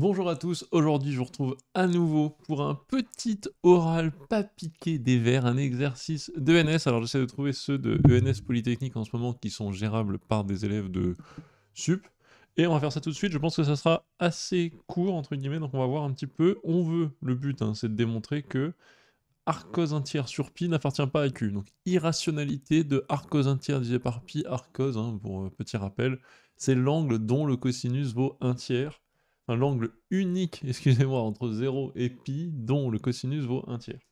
Bonjour à tous, aujourd'hui je vous retrouve à nouveau pour un petit oral pas piqué des verres, un exercice d'ENS. Alors j'essaie de trouver ceux de ENS Polytechnique en ce moment qui sont gérables par des élèves de sup. Et on va faire ça tout de suite, je pense que ça sera assez court entre guillemets, donc on va voir un petit peu. Le but c'est de démontrer que arccos 1 tiers sur pi n'appartient pas à Q. Donc irrationalité de arccos 1 tiers divisé par pi arccos, pour petit rappel, c'est l'angle dont le cosinus vaut 1 tiers. Enfin, l'angle unique, excusez-moi, entre 0 et pi, dont le cosinus vaut 1 tiers.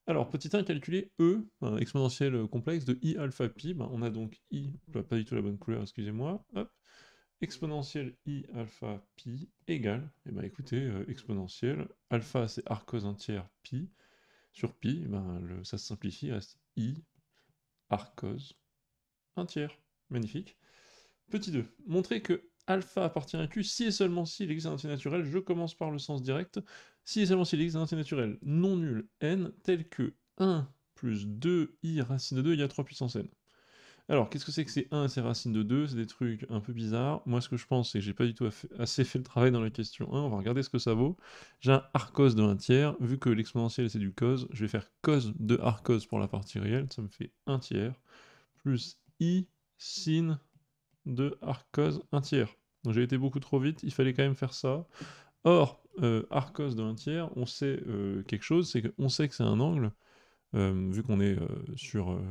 Alors, petit 1, calculer E, exponentielle complexe de i alpha pi. On a donc i, pas du tout la bonne couleur, excusez-moi, hop, exponentielle i alpha pi égale, écoutez, exponentielle, alpha c'est arccos 1 tiers pi, sur pi, ça se simplifie, il reste i arccos 1 tiers. Magnifique. Petit 2. Montrer que alpha appartient à Q si et seulement si il existe un entier naturel, je commence par le sens direct, si et seulement s'il existe un entier naturel non nul n tel que 1 plus 2i racine de 2 égale 3 puissance n. Alors, qu'est-ce que c'est 1 et c'est racine de 2? C'est des trucs un peu bizarres. Moi, ce que je pense, c'est que j'ai pas du tout assez fait le travail dans la question 1. On va regarder ce que ça vaut. J'ai un arccos de 1 tiers. Vu que l'exponentielle, c'est du cos, je vais faire cos de arccos pour la partie réelle. Ça me fait 1 tiers. Plus i sin de arccos 1 tiers. Donc j'ai été beaucoup trop vite. Il fallait quand même faire ça. Or, arccos de 1 tiers, on sait quelque chose. C'est qu'on sait que c'est un angle. Vu qu'on est sur...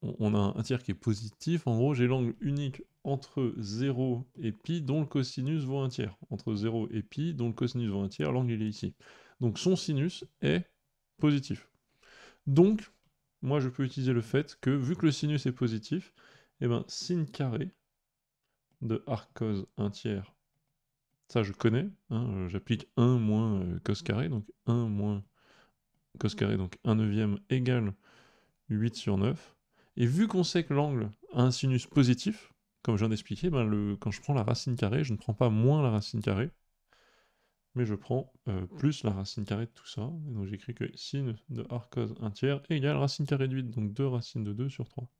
on a un tiers qui est positif, en gros j'ai l'angle unique entre 0 et pi dont le cosinus vaut 1 tiers. Entre 0 et pi dont le cosinus vaut 1 tiers, l'angle il est ici. Donc son sinus est positif. Donc, moi je peux utiliser le fait que, vu que le sinus est positif, sin carré de arccos 1 tiers, ça je connais, j'applique 1 moins cos carré, donc 1 moins cos carré, donc 1 neuvième égale 8 sur 9. Et vu qu'on sait que l'angle a un sinus positif, comme je viens d'expliquer, quand je prends la racine carrée, je ne prends pas moins la racine carrée, mais je prends plus la racine carrée de tout ça. Et donc j'écris que sin de arccos 1 tiers égale racine carrée de 8, donc 2 racines de 2 sur 3.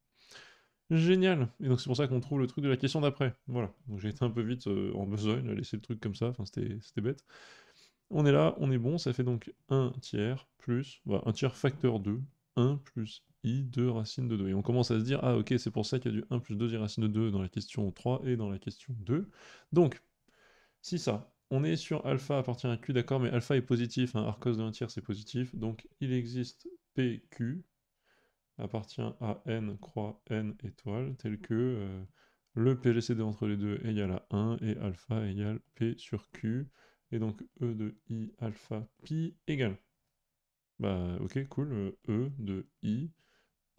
Génial. Et donc c'est pour ça qu'on trouve le truc de la question d'après. Voilà. Donc j'ai été un peu vite en besogne, laisser le truc comme ça, enfin c'était bête. On est là, on est bon, ça fait donc 1 tiers plus, 1 tiers facteur 2, 1 plus i 2 racine de 2. Et on commence à se dire, ah ok, c'est pour ça qu'il y a du 1 plus 2 i racine de 2 dans la question 3 et dans la question 2. Donc, si ça, on est sur alpha appartient à q, d'accord, mais alpha est positif, arccos de 1 tiers c'est positif, donc il existe pq appartient à n croix n étoile, tel que le PGCD entre les deux égale à 1 et alpha égale P sur Q. Et donc E de I alpha pi égale. Ok, cool. E de I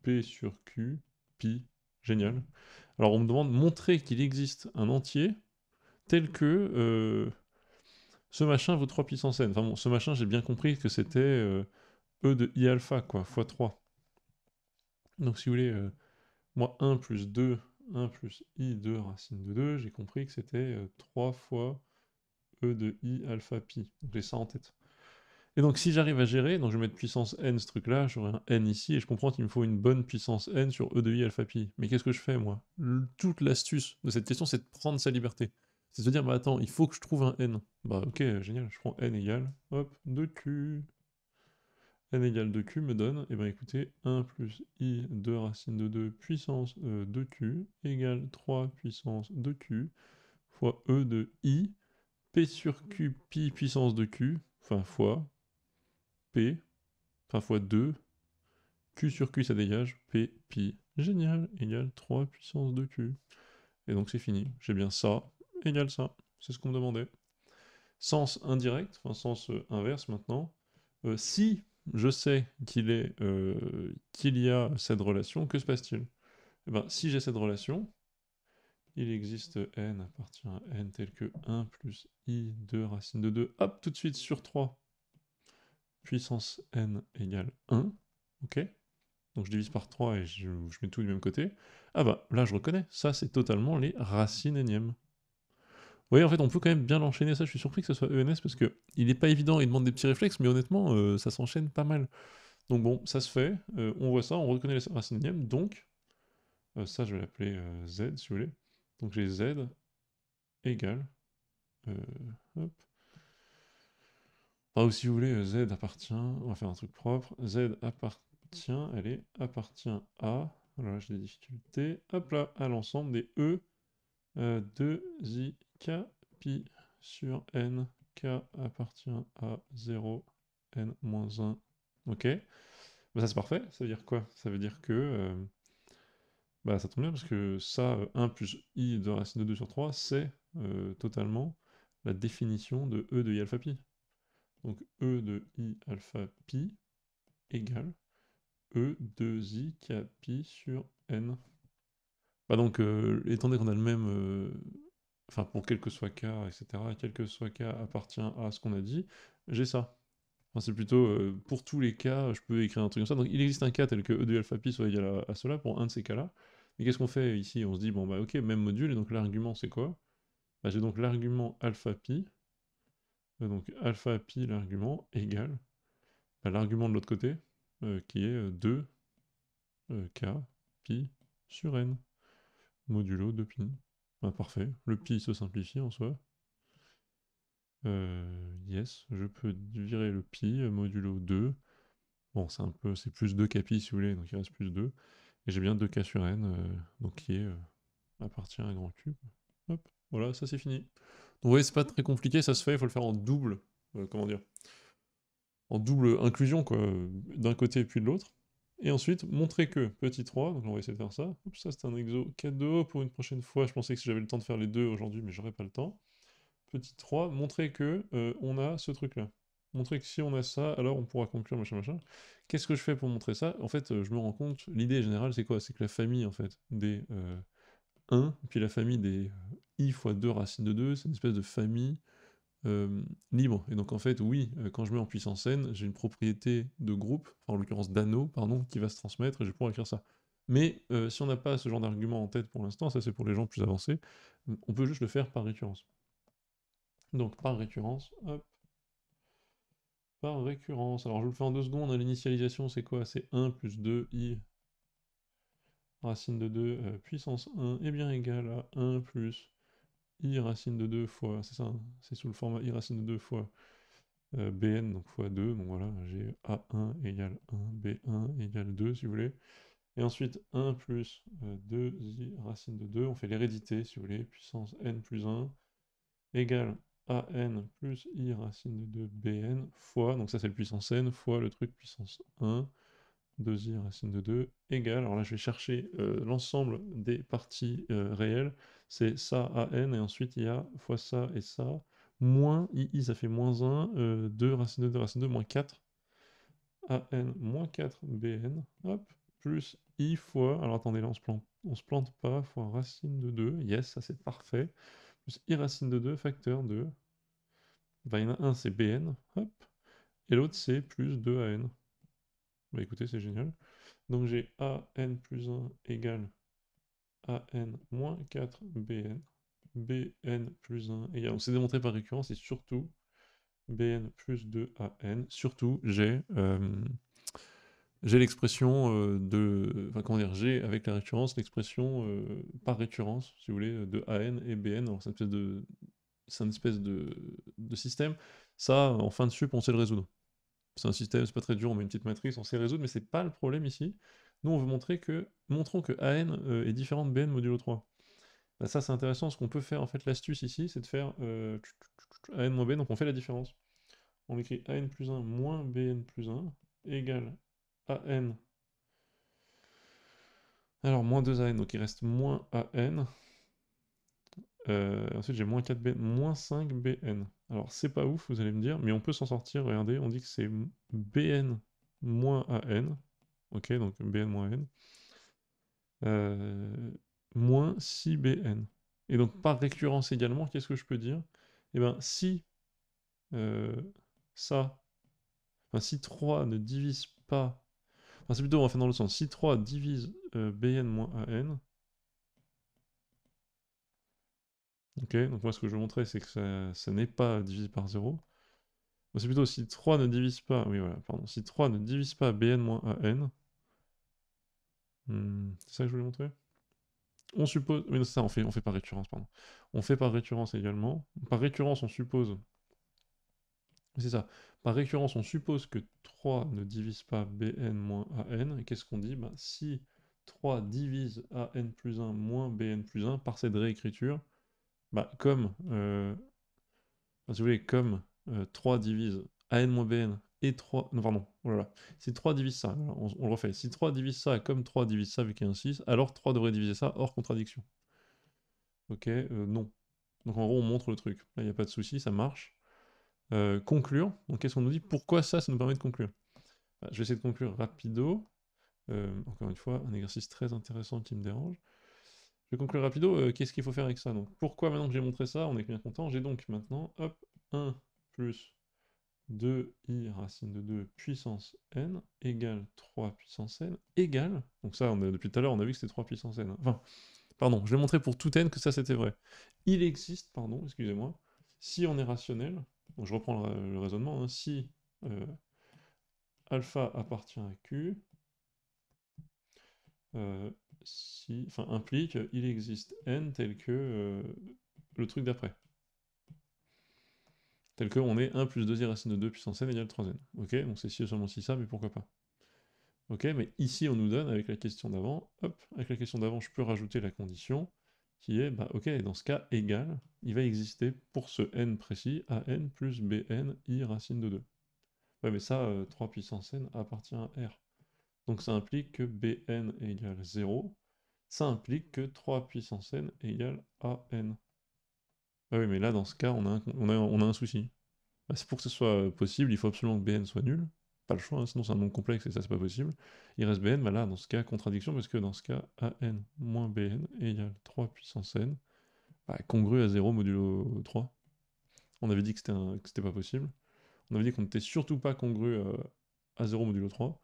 P sur Q pi. Génial. Alors on me demande de montrer qu'il existe un entier tel que ce machin vaut 3 puissance n. Enfin bon, ce machin, j'ai bien compris que c'était E de I alpha, quoi, fois 3. Donc si vous voulez, moi 1 plus 2, 1 plus i 2 racine de 2, j'ai compris que c'était 3 fois e de i alpha pi. Donc j'ai ça en tête. Et donc si j'arrive à gérer, donc je vais mettre puissance n ce truc-là, j'aurai un n ici, et je comprends qu'il me faut une bonne puissance n sur e de i alpha pi. Mais qu'est-ce que je fais, moi? Toute l'astuce de cette question, c'est de prendre sa liberté. C'est de se dire, attends, il faut que je trouve un n. Ok, génial, je prends n égale, hop, 2q. N égale 2q me donne, écoutez, 1 plus i 2 racine de 2 puissance 2q égale 3 puissance 2q fois e de i, p sur q pi puissance de q, enfin fois p, enfin fois 2, q sur q ça dégage, p pi, génial, égale 3 puissance de q. Et donc c'est fini, j'ai bien ça, égale ça, c'est ce qu'on me demandait. Sens indirect, enfin sens inverse maintenant, si je sais qu'il y a cette relation, que se passe-t-il? Si j'ai cette relation, il existe n appartient à n tel que 1 plus i 2 racine de 2, hop, tout de suite sur 3, puissance n égale 1, ok? Donc je divise par 3 et je mets tout du même côté. Là je reconnais, ça c'est totalement les racines énièmes. Vous voyez, en fait, on peut quand même bien l'enchaîner, ça, je suis surpris que ce soit ENS, parce que il n'est pas évident, il demande des petits réflexes, mais honnêtement, ça s'enchaîne pas mal. Donc bon, ça se fait, on voit ça, on reconnaît les racines énièmes, donc, ça je vais l'appeler Z, si vous voulez. Donc j'ai Z égale, hop, ou si vous voulez, Z appartient, on va faire un truc propre, Z appartient, allez, appartient à, alors là j'ai des difficultés, hop là, à l'ensemble des E de I K pi sur N, K appartient à 0, N-1, ok. Bah ça c'est parfait, ça veut dire quoi? Ça veut dire que, bah ça tombe bien parce que ça, 1 plus I de racine de 2 sur 3, c'est totalement la définition de E de I alpha pi. Donc E de I alpha pi égale E de I K pi sur N. Bah donc, étant donné qu'on a le même... enfin, pour quel que soit K, etc., quel que soit K appartient à ce qu'on a dit, j'ai ça. Enfin, c'est plutôt, pour tous les cas, je peux écrire un truc comme ça. Donc il existe un cas tel que E de alpha pi soit égal à cela pour un de ces cas-là. Mais qu'est-ce qu'on fait ici? On se dit, bon bah ok, même module, et donc l'argument c'est quoi? Bah, j'ai donc l'argument alpha pi, donc alpha pi l'argument égale bah, l'argument de l'autre côté, qui est 2 k pi sur n, modulo 2 pi. Bah, parfait, le pi se simplifie en soi. Yes, je peux virer le pi, modulo 2. Bon, c'est plus 2k pi si vous voulez, donc il reste plus 2. Et j'ai bien 2k sur n, donc qui est appartient à un grand cube. Hop, voilà, ça c'est fini. Donc vous voyez, c'est pas très compliqué, ça se fait, il faut le faire en double, comment dire, en double inclusion, quoi, d'un côté et puis de l'autre. Et ensuite, montrer que, petit 3, donc on va essayer de faire ça. Hop, ça c'est un exo cadeau pour une prochaine fois. Je pensais que si j'avais le temps de faire les deux aujourd'hui, mais j'aurais pas le temps. Petit 3, montrer que on a ce truc-là. Montrer que si on a ça, alors on pourra conclure, machin, machin. Qu'est-ce que je fais pour montrer ça? En fait, je me rends compte, l'idée générale, c'est quoi? C'est que la famille, en fait, des 1, puis la famille des i fois 2 racine de 2, c'est une espèce de famille libre. Et donc, en fait, oui, quand je mets en puissance n, j'ai une propriété de groupe, enfin, en l'occurrence d'anneau, pardon, qui va se transmettre, et je vais pouvoir écrire ça. Mais si on n'a pas ce genre d'argument en tête pour l'instant, ça c'est pour les gens plus avancés, on peut juste le faire par récurrence. Donc par récurrence, hop, par récurrence. Alors je vous le fais en 2 secondes, l'initialisation c'est quoi? C'est 1 plus 2i racine de 2 puissance 1 est bien égal à 1 plus i racine de 2 fois, c'est ça, hein, c'est sous le format i racine de 2 fois bn, donc fois 2, donc voilà, j'ai a1 égale 1, b1 égale 2 si vous voulez. Et ensuite 1 plus 2i racine de 2, on fait l'hérédité si vous voulez, puissance n plus 1 égale an plus i racine de 2 bn fois, donc ça c'est le puissance n, fois le truc puissance 1, 2i racine de 2 égale, alors là je vais chercher l'ensemble des parties réelles, c'est ça an, et ensuite il y a fois ça et ça, moins ii ça fait moins 1, 2 racine de 2 racine de 2, moins 4, an moins 4 bn, hop, plus i fois, alors attendez là on se plante pas, fois racine de 2, yes ça c'est parfait, plus i racine de 2 facteur de... Bah, il y en a un, c'est Bn, hop, et l'autre, c'est plus 2An. Bah écoutez, c'est génial. Donc j'ai An plus 1 égale An moins 4 Bn, Bn plus 1 égale... Donc c'est démontré par récurrence, et surtout, Bn plus 2 An, surtout, j'ai l'expression de... Enfin, comment dire, j'ai avec la récurrence l'expression par récurrence, si vous voulez, de An et Bn. Alors c'est une espèce de système. Ça, en fin de sup, on sait le résoudre. C'est un système, c'est pas très dur, on met une petite matrice, on sait résoudre, mais c'est pas le problème ici. Nous, on veut montrer que, montrons que AN est différent de BN modulo 3. Bah, ça, c'est intéressant, ce qu'on peut faire, en fait, l'astuce ici, c'est de faire AN moins BN, donc on fait la différence. On écrit AN plus 1 moins BN plus 1 égale AN. Alors, moins 2AN, donc il reste moins AN. Ensuite, j'ai moins 4BN, moins 5BN. Alors, c'est pas ouf, vous allez me dire, mais on peut s'en sortir, regardez, on dit que c'est BN moins AN. Ok, donc Bn moins n, moins 6Bn. Et donc par récurrence également, qu'est-ce que je peux dire? Eh bien, si ça, enfin si 3 ne divise pas, enfin c'est plutôt on va faire dans le sens, si 3 divise Bn moins An, ok, donc moi ce que je veux montrer c'est que ça n'est pas divisé par 0. C'est plutôt si 3 ne divise pas, oui voilà, pardon, si 3 ne divise pas Bn moins An, c'est ça que je voulais montrer? On suppose... Oui, c'est ça, on fait par récurrence, pardon. On fait par récurrence également. Par récurrence, on suppose... C'est ça. Par récurrence, on suppose que 3 ne divise pas Bn moins An. Et qu'est-ce qu'on dit? Bah, si 3 divise An plus 1 moins Bn plus 1 par cette réécriture, bah, comme, enfin, si vous voulez, comme 3 divise An moins Bn et 3... Non, pardon, voilà. Si 3 divise ça, voilà, on le refait. Si 3 divise ça comme 3 divise ça vu qu'il y a un 6, alors 3 devrait diviser ça hors contradiction. Ok, non. Donc en gros, on montre le truc. Là, il n'y a pas de souci, ça marche. Conclure. Donc qu'est-ce qu'on nous dit? Pourquoi ça nous permet de conclure? Bah, je vais essayer de conclure rapido. Encore une fois, un exercice très intéressant qui me dérange. Je vais conclure rapido. Qu'est-ce qu'il faut faire avec ça? Donc pourquoi maintenant que j'ai montré ça, on est bien content. J'ai donc maintenant, hop, 1 plus 2i racine de 2 puissance n égale 3 puissance n égale... Donc ça, depuis tout à l'heure, on a vu que c'était 3 puissance n. Enfin, pardon, je vais montrer pour tout n que ça c'était vrai. Il existe, pardon, excusez-moi, si on est rationnel, donc je reprends le raisonnement, hein, si alpha appartient à q, implique il existe n tel que le truc d'après. Tel que on est 1 plus 2i racine de 2 puissance n égale 3n. Ok, donc c'est si et seulement si ça, mais pourquoi pas. Ok, mais ici on nous donne, avec la question d'avant, hop, avec la question d'avant, je peux rajouter la condition, qui est, bah ok, dans ce cas, égal, il va exister pour ce n précis, an plus bn i racine de 2. Ouais, mais ça, 3 puissance n appartient à R. Donc ça implique que bn égale 0, ça implique que 3 puissance n égale an. Ah oui, mais là, dans ce cas, on a un souci. Bah, c'est pour que ce soit possible, il faut absolument que bn soit nul. Pas le choix, hein, sinon c'est un nombre complexe et ça, c'est pas possible. Il reste bn, bah là, dans ce cas, contradiction, parce que dans ce cas, an moins bn égale 3 puissance n, bah, congru à 0 modulo 3. On avait dit que c'était pas possible. On avait dit qu'on n'était surtout pas congru à 0 modulo 3.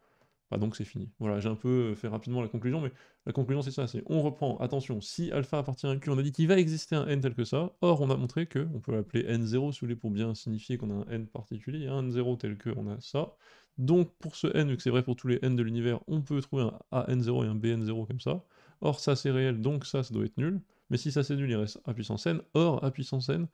Bah donc c'est fini. Voilà, j'ai un peu fait rapidement la conclusion, mais la conclusion c'est ça, c'est on reprend, attention, si alpha appartient à un Q, on a dit qu'il va exister un n tel que ça, or on a montré que, on peut l'appeler n0 si vous voulez pour bien signifier qu'on a un n particulier, il y a un n0 tel que on a ça, donc pour ce n, vu que c'est vrai pour tous les n de l'univers, on peut trouver un an0 et un bn0 comme ça, or ça c'est réel, donc ça doit être nul, mais si ça c'est nul, il reste a puissance n, or a puissance n,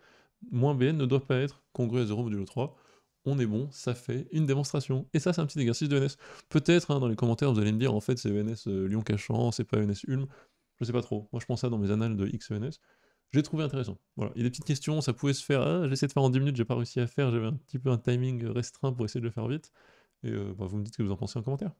moins bn ne doit pas être congru à 0 modulo 3, on est bon, ça fait une démonstration. Et ça, c'est un petit exercice de ENS. Peut-être, hein, dans les commentaires, vous allez me dire, en fait, c'est ENS Lyon-Cachan, c'est pas ENS Ulm. Je sais pas trop. Moi, je pense ça dans mes annales de XENS. J'ai trouvé intéressant. Voilà. Il y a des petites questions, ça pouvait se faire. Ah, j'ai essayé de faire en 10 minutes, j'ai pas réussi à faire. J'avais un petit peu un timing restreint pour essayer de le faire vite. Et bah, vous me dites ce que vous en pensez en commentaire.